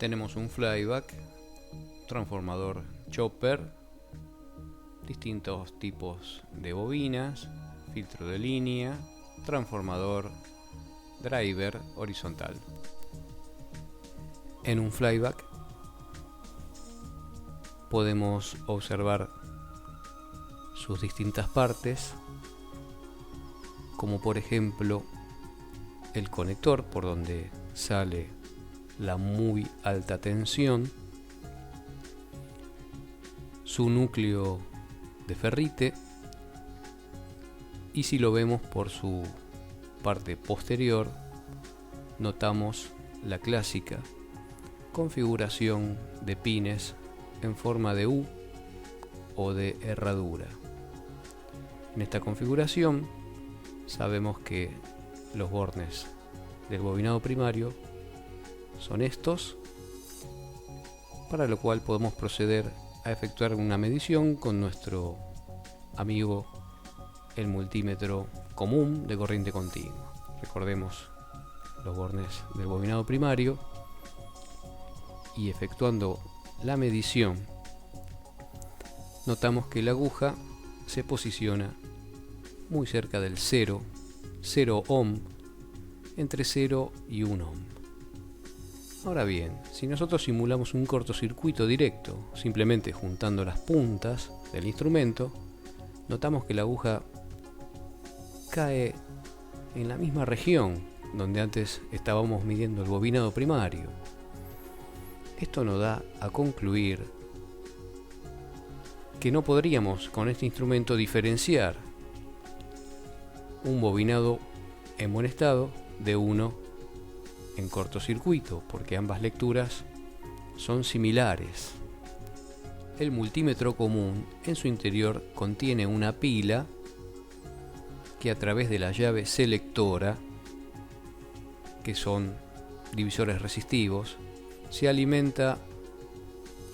Tenemos un flyback, transformador chopper, distintos tipos de bobinas, filtro de línea, transformador, driver horizontal. En un flyback podemos observar sus distintas partes, como por ejemplo el conector por donde sale la muy alta tensión, su núcleo de ferrite, y si lo vemos por su parte posterior notamos la clásica configuración de pines en forma de U o de herradura. En esta configuración sabemos que los bornes del bobinado primario son estos, para lo cual podemos proceder a efectuar una medición con nuestro amigo el multímetro común de corriente continua. Recordemos los bornes del bobinado primario, y efectuando la medición notamos que la aguja se posiciona muy cerca del 0 ohm, entre 0 y 1 ohm. Ahora bien, si nosotros simulamos un cortocircuito directo, simplemente juntando las puntas del instrumento, notamos que la aguja cae en la misma región donde antes estábamos midiendo el bobinado primario. Esto nos da a concluir que no podríamos con este instrumento diferenciar un bobinado en buen estado de uno en cortocircuito, porque ambas lecturas son similares. El multímetro común en su interior contiene una pila que a través de la llave selectora, que son divisores resistivos, se alimenta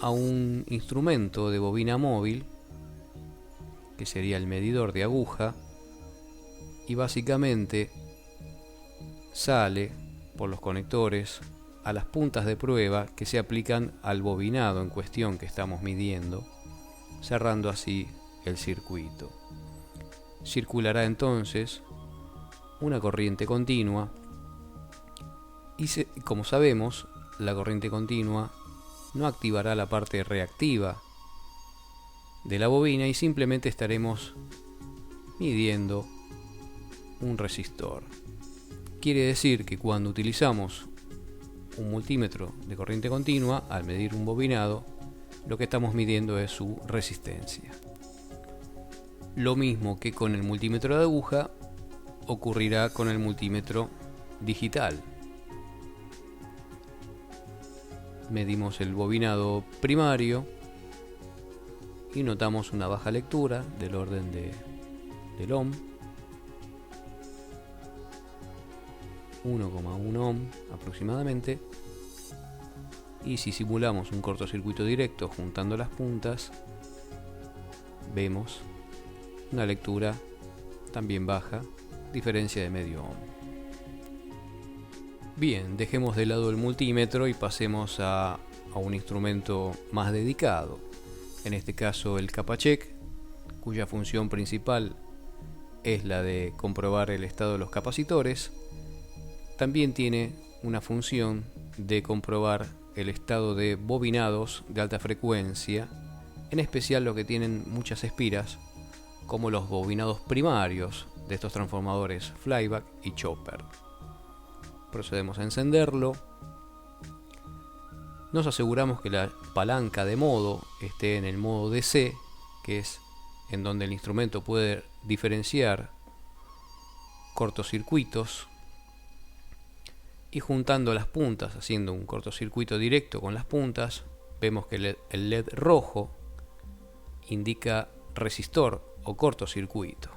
a un instrumento de bobina móvil, que sería el medidor de aguja, y básicamente sale por los conectores a las puntas de prueba que se aplican al bobinado en cuestión que estamos midiendo, cerrando así el circuito. Circulará entonces una corriente continua y como sabemos, la corriente continua no activará la parte reactiva de la bobina y simplemente estaremos midiendo un resistor. Quiere decir que cuando utilizamos un multímetro de corriente continua, al medir un bobinado, lo que estamos midiendo es su resistencia. Lo mismo que con el multímetro de aguja, ocurrirá con el multímetro digital. Medimos el bobinado primario y notamos una baja lectura del orden del ohm, 1,1 ohm aproximadamente, y si simulamos un cortocircuito directo juntando las puntas, vemos una lectura también baja, diferencia de medio ohm. Bien, dejemos de lado el multímetro y pasemos a un instrumento más dedicado, en este caso el Capacheck, cuya función principal es la de comprobar el estado de los capacitores. También tiene una función de comprobar el estado de bobinados de alta frecuencia, en especial los que tienen muchas espiras, como los bobinados primarios de estos transformadores flyback y chopper. Procedemos a encenderlo. Nos aseguramos que la palanca de modo esté en el modo DC, que es en donde el instrumento puede diferenciar cortocircuitos, y juntando las puntas, haciendo un cortocircuito directo con las puntas, vemos que el LED rojo indica resistor o cortocircuito.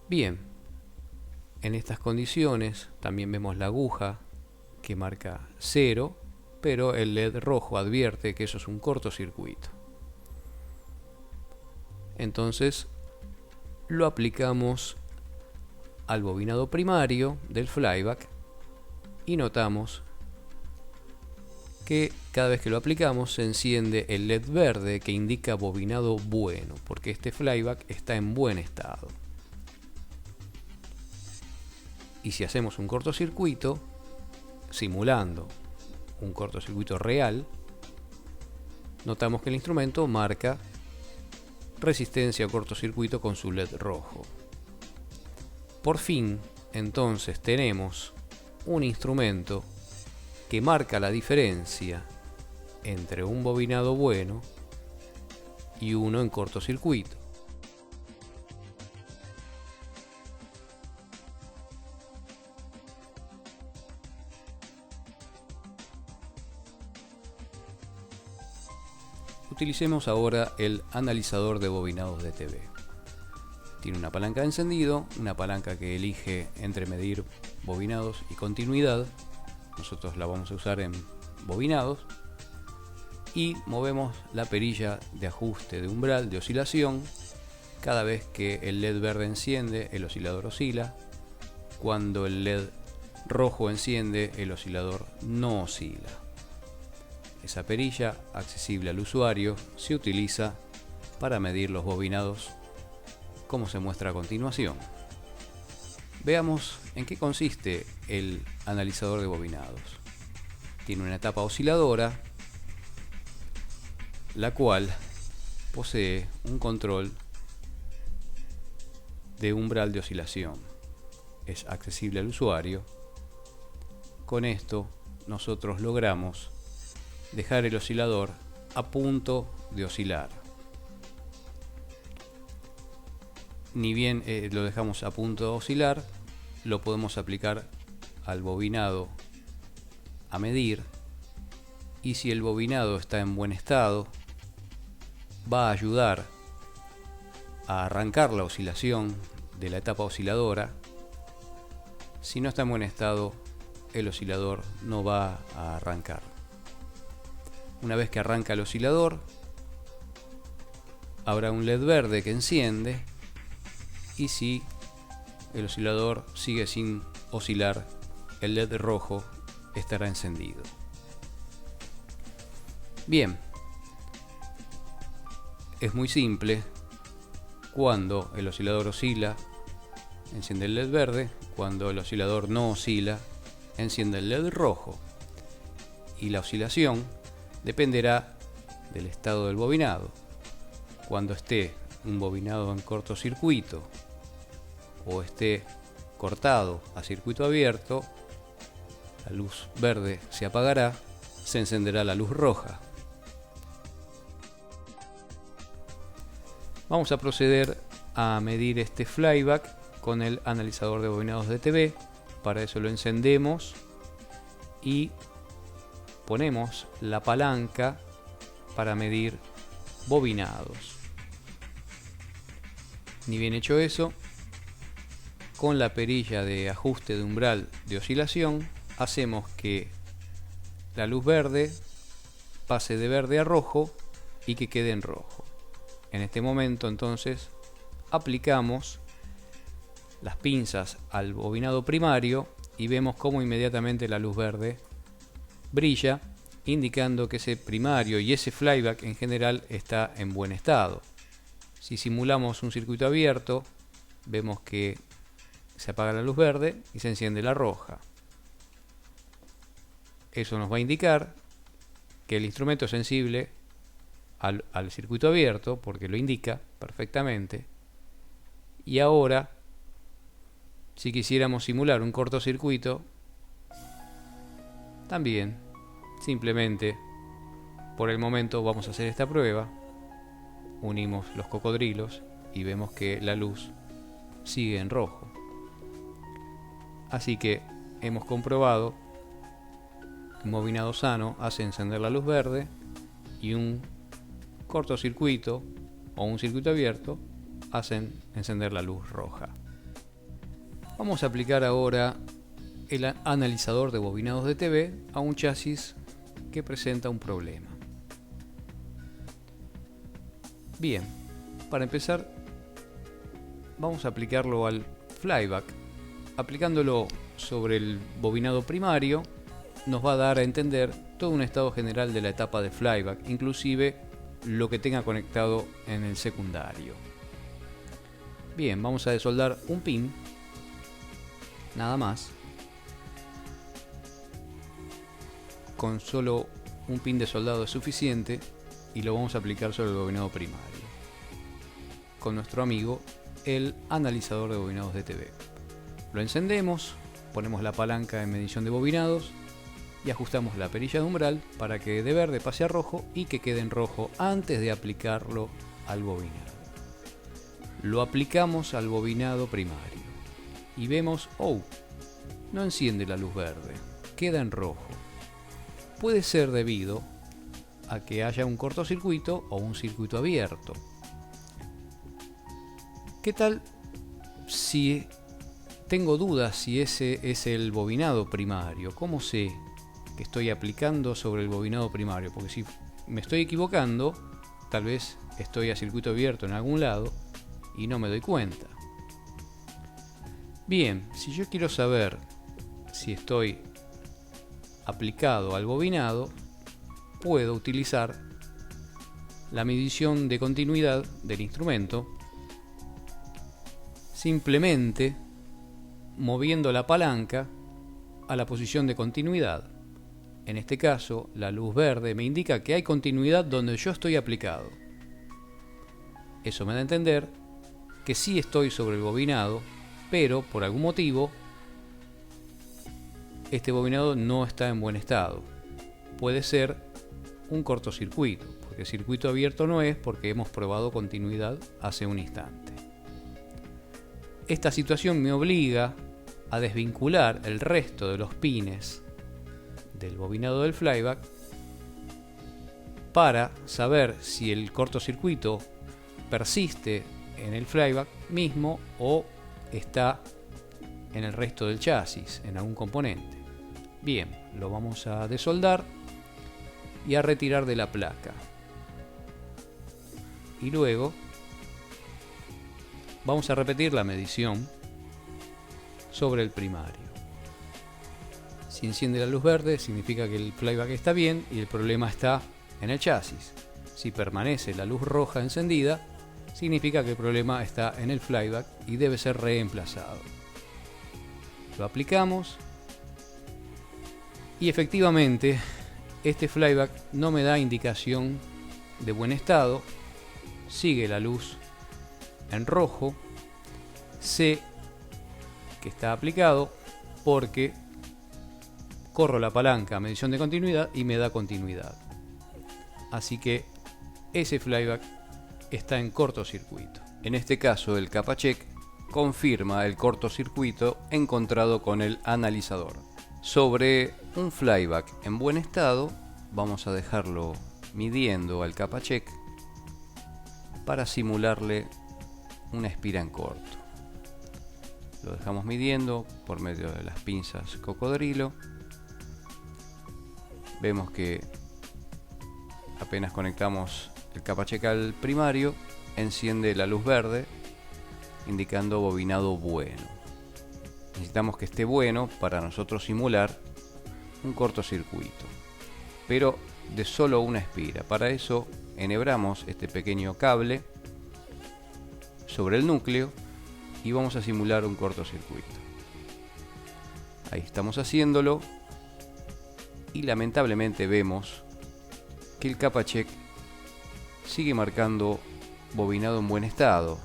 Bien, en estas condiciones también vemos la aguja que marca 0, pero el LED rojo advierte que eso es un cortocircuito. Entonces lo aplicamos al bobinado primario del flyback y notamos que cada vez que lo aplicamos se enciende el LED verde que indica bobinado bueno, porque este flyback está en buen estado. Y si hacemos un cortocircuito, simulando un cortocircuito real, notamos que el instrumento marca resistencia a cortocircuito con su LED rojo. Por fin, entonces, tenemos un instrumento que marca la diferencia entre un bobinado bueno y uno en cortocircuito. Utilicemos ahora el analizador de bobinados de TV. Tiene una palanca de encendido, una palanca que elige entre medir bobinados y continuidad. Nosotros la vamos a usar en bobinados. Y movemos la perilla de ajuste de umbral de oscilación. Cada vez que el LED verde enciende, el oscilador oscila. Cuando el LED rojo enciende, el oscilador no oscila. Esa perilla, accesible al usuario, se utiliza para medir los bobinados, como se muestra a continuación. Veamos en qué consiste el analizador de bobinados. Tiene una etapa osciladora, la cual posee un control de umbral de oscilación. Es accesible al usuario. Con esto nosotros logramos dejar el oscilador a punto de oscilar. Ni bien lo dejamos a punto de oscilar, lo podemos aplicar al bobinado a medir, y si el bobinado está en buen estado, va a ayudar a arrancar la oscilación de la etapa osciladora. Si no está en buen estado, el oscilador no va a arrancar. Una vez que arranca el oscilador, habrá un LED verde que enciende, y si el oscilador sigue sin oscilar, el LED rojo estará encendido. Bien, es muy simple. Cuando el oscilador oscila, enciende el LED verde. Cuando el oscilador no oscila, enciende el LED rojo. Y la oscilación dependerá del estado del bobinado. Cuando esté un bobinado en cortocircuito o esté cortado a circuito abierto, la luz verde se apagará, se encenderá la luz roja. Vamos a proceder a medir este flyback con el analizador de bobinados de TV. Para eso lo encendemos y ponemos la palanca para medir bobinados. Ni bien hecho eso, con la perilla de ajuste de umbral de oscilación hacemos que la luz verde pase de verde a rojo y que quede en rojo. En este momento entonces aplicamos las pinzas al bobinado primario y vemos cómo inmediatamente la luz verde brilla, indicando que ese primario y ese flyback en general está en buen estado. Si simulamos un circuito abierto, vemos que se apaga la luz verde y se enciende la roja. Eso nos va a indicar que el instrumento es sensible al circuito abierto, porque lo indica perfectamente. Y ahora, si quisiéramos simular un cortocircuito, también, simplemente, por el momento vamos a hacer esta prueba. Unimos los cocodrilos y vemos que la luz sigue en rojo. Así que hemos comprobado que un bobinado sano hace encender la luz verde y un cortocircuito o un circuito abierto hacen encender la luz roja. Vamos a aplicar ahora el analizador de bobinados de TV a un chasis que presenta un problema. Bien, para empezar vamos a aplicarlo al flyback. Aplicándolo sobre el bobinado primario nos va a dar a entender todo un estado general de la etapa de flyback, inclusive lo que tenga conectado en el secundario. Bien, vamos a desoldar un pin, nada más. Con solo un pin de soldado es suficiente y lo vamos a aplicar sobre el bobinado primario con nuestro amigo el analizador de bobinados DTV. Lo encendemos, ponemos la palanca en medición de bobinados y ajustamos la perilla de umbral para que de verde pase a rojo y que quede en rojo antes de aplicarlo al bobinado. Lo aplicamos al bobinado primario y vemos, oh, no enciende la luz verde, queda en rojo. Puede ser debido a que haya un cortocircuito o un circuito abierto. ¿Qué tal si tengo dudas si ese es el bobinado primario? ¿Cómo sé que estoy aplicando sobre el bobinado primario? Porque si me estoy equivocando, tal vez estoy a circuito abierto en algún lado y no me doy cuenta. Bien, si yo quiero saber si estoy aplicado al bobinado, puedo utilizar la medición de continuidad del instrumento simplemente moviendo la palanca a la posición de continuidad. En este caso, la luz verde me indica que hay continuidad donde yo estoy aplicado. Eso me da a entender que sí estoy sobre el bobinado, pero por algún motivo este bobinado no está en buen estado. Puede ser un cortocircuito, porque circuito abierto no es, porque hemos probado continuidad hace un instante. Esta situación me obliga a desvincular el resto de los pines del bobinado del flyback para saber si el cortocircuito persiste en el flyback mismo o está en el resto del chasis, en algún componente. Bien, lo vamos a desoldar y a retirar de la placa. Y luego vamos a repetir la medición sobre el primario. Si enciende la luz verde, significa que el flyback está bien y el problema está en el chasis. Si permanece la luz roja encendida, significa que el problema está en el flyback y debe ser reemplazado. Lo aplicamos y efectivamente este flyback no me da indicación de buen estado, sigue la luz en rojo, sé que está aplicado porque corro la palanca a medición de continuidad y me da continuidad. Así que ese flyback está en cortocircuito. En este caso el CapaCheck confirma el cortocircuito encontrado con el analizador. Sobre un flyback en buen estado vamos a dejarlo midiendo al CapaCheck para simularle una espira en corto. Lo dejamos midiendo por medio de las pinzas cocodrilo. Vemos que apenas conectamos el CapaCheck al primario, enciende la luz verde indicando bobinado bueno. Necesitamos que esté bueno para nosotros simular un cortocircuito, pero de solo una espira. Para eso enhebramos este pequeño cable sobre el núcleo y vamos a simular un cortocircuito. Ahí estamos haciéndolo y lamentablemente vemos que el CapaCheck sigue marcando bobinado en buen estado.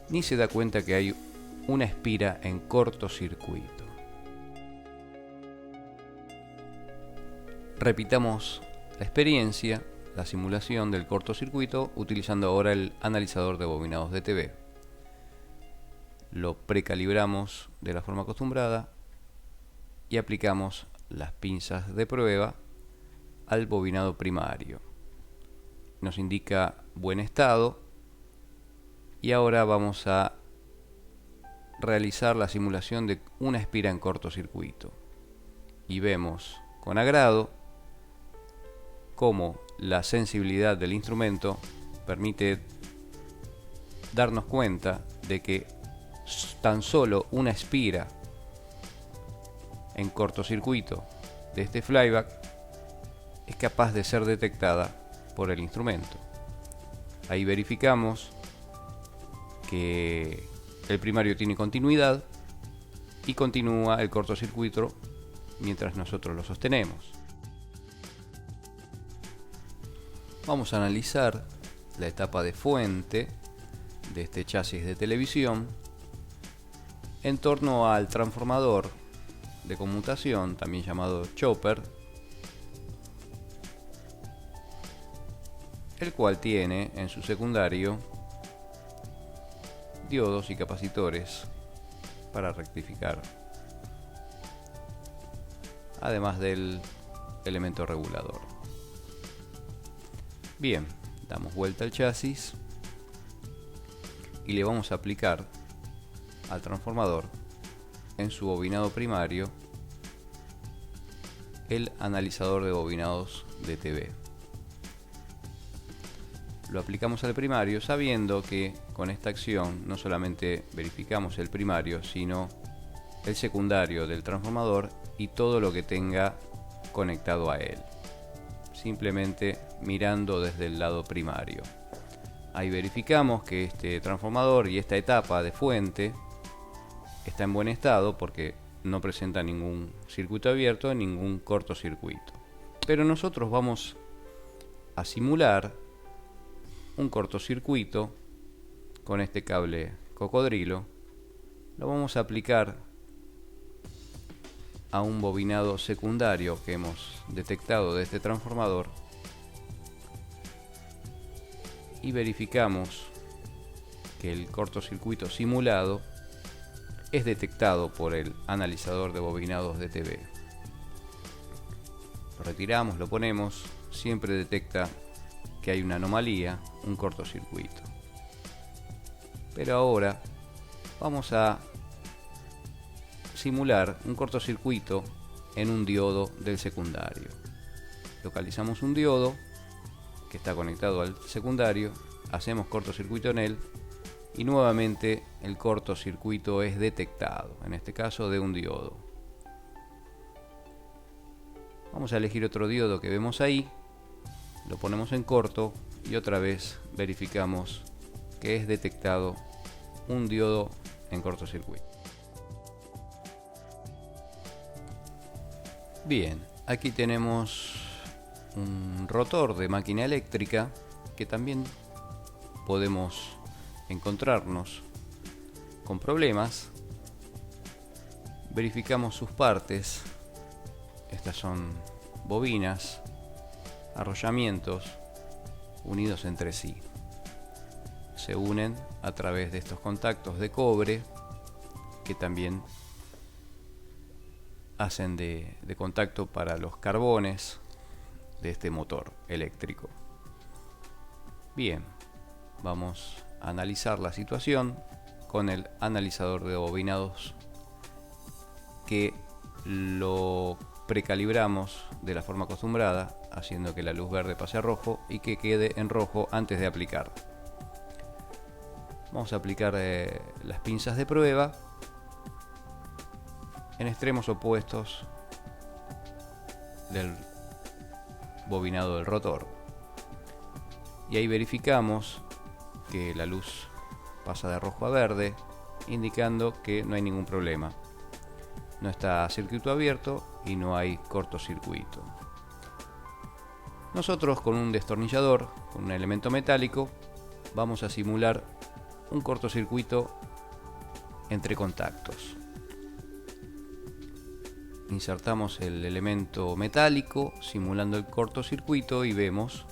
Ni se da cuenta que hay una espira en cortocircuito. Repitamos la experiencia, la simulación del cortocircuito utilizando ahora el analizador de bobinados DTV. Lo precalibramos de la forma acostumbrada y aplicamos las pinzas de prueba al bobinado primario. Nos indica buen estado y ahora vamos a realizar la simulación de una espira en cortocircuito y vemos con agrado cómo la sensibilidad del instrumento permite darnos cuenta de que tan solo una espira en cortocircuito de este flyback es capaz de ser detectada por el instrumento. Ahí verificamos que el primario tiene continuidad y continúa el cortocircuito mientras nosotros lo sostenemos. Vamos a analizar la etapa de fuente de este chasis de televisión en torno al transformador de conmutación, también llamado chopper, el cual tiene en su secundario diodos y capacitores para rectificar, además del elemento regulador. Bien, damos vuelta al chasis y le vamos a aplicar al transformador en su bobinado primario el analizador de bobinados DTB. Lo aplicamos al primario sabiendo que con esta acción no solamente verificamos el primario, sino el secundario del transformador y todo lo que tenga conectado a él, simplemente mirando desde el lado primario. Ahí verificamos que este transformador y esta etapa de fuente está en buen estado porque no presenta ningún circuito abierto, ningún cortocircuito. Pero nosotros vamos a simular un cortocircuito con este cable cocodrilo. Lo vamos a aplicar a un bobinado secundario que hemos detectado de este transformador y verificamos que el cortocircuito simulado es detectado por el analizador de bobinados DTB. Lo retiramos, lo ponemos, siempre detecta que hay una anomalía, un cortocircuito. Pero ahora vamos a simular un cortocircuito en un diodo del secundario. Localizamos un diodo que está conectado al secundario, hacemos cortocircuito en él y nuevamente el cortocircuito es detectado, en este caso de un diodo. Vamos a elegir otro diodo que vemos ahí, lo ponemos en corto y otra vez verificamos que es detectado un diodo en cortocircuito. Bien, aquí tenemos un rotor de máquina eléctrica que también podemos encontrarnos con problemas. Verificamos sus partes. Estas son bobinas, arrollamientos unidos entre sí. Se unen a través de estos contactos de cobre que también hacen de contacto para los carbones de este motor eléctrico. Bien, vamos a analizar la situación con el analizador de bobinados que lo precalibramos de la forma acostumbrada, haciendo que la luz verde pase a rojo y que quede en rojo antes de aplicar. Vamos a aplicar las pinzas de prueba en extremos opuestos del bobinado del rotor. Y ahí verificamos que la luz pasa de rojo a verde, indicando que no hay ningún problema. No está circuito abierto y no hay cortocircuito. Nosotros con un destornillador, con un elemento metálico, vamos a simular un cortocircuito entre contactos. Insertamos el elemento metálico simulando el cortocircuito y vemos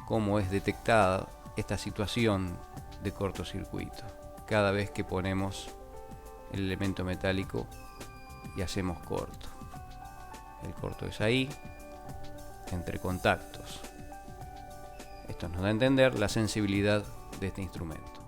cómo es detectada esta situación de cortocircuito cada vez que ponemos el elemento metálico y hacemos corto. El corto es ahí, entre contactos. Esto nos da a entender la sensibilidad de este instrumento.